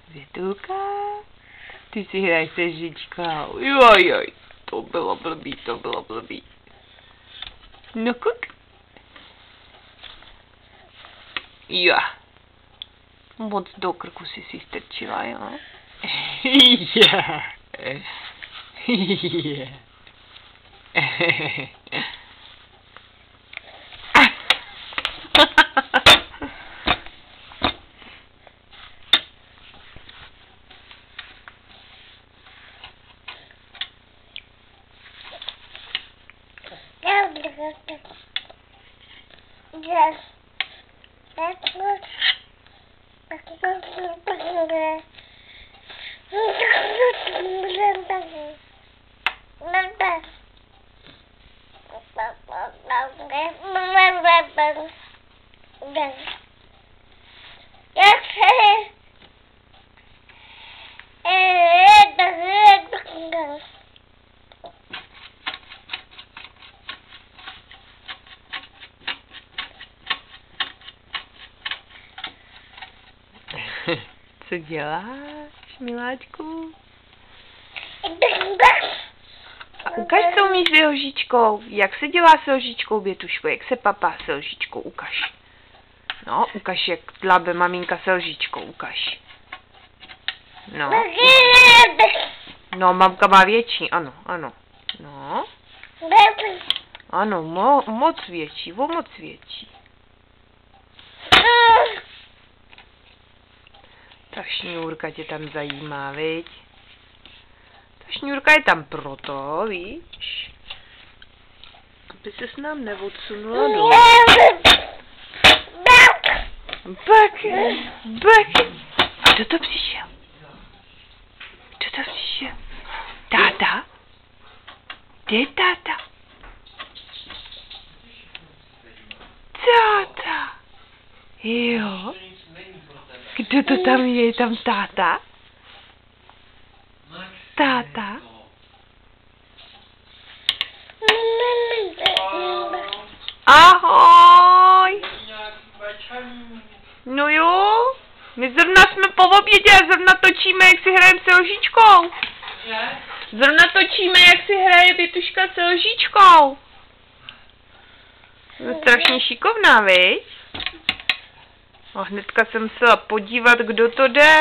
Větulka, ty si hraješ se lžičkou. Joj, to bylo blbý. No kuk. Jo. Moc do krku si strčila, jo? Co děláš, miláčku? A ukaž, co umíš s lžičkou. Jak se dělá s lžičkou, Bětuško? Jak se papá s lžičkou? Ukaž. No, ukaž, jak dlabe maminka s lžičkou. Ukaž. No. No, mamka má větší, ano. No. Ano, moc větší, o moc větší. Ta šňůrka tě tam zajímá, viď? Ta šňůrka je tam proto, víš? Aby ses nám neodsunula dolů. Bek. Kdo to přišel? Táta? Kde je táta? Táta. Jo. Kdo to tam je? Je tam táta? Táta? Ahoj! No jo, my zrovna jsme po obědě a zrovna točíme, jak si hrajeme se lžičkou. Zrovna točíme, jak si hraje Bětuška se lžičkou. Je strašně šikovná, viď? A hnedka jsem musela podívat, kdo to jde.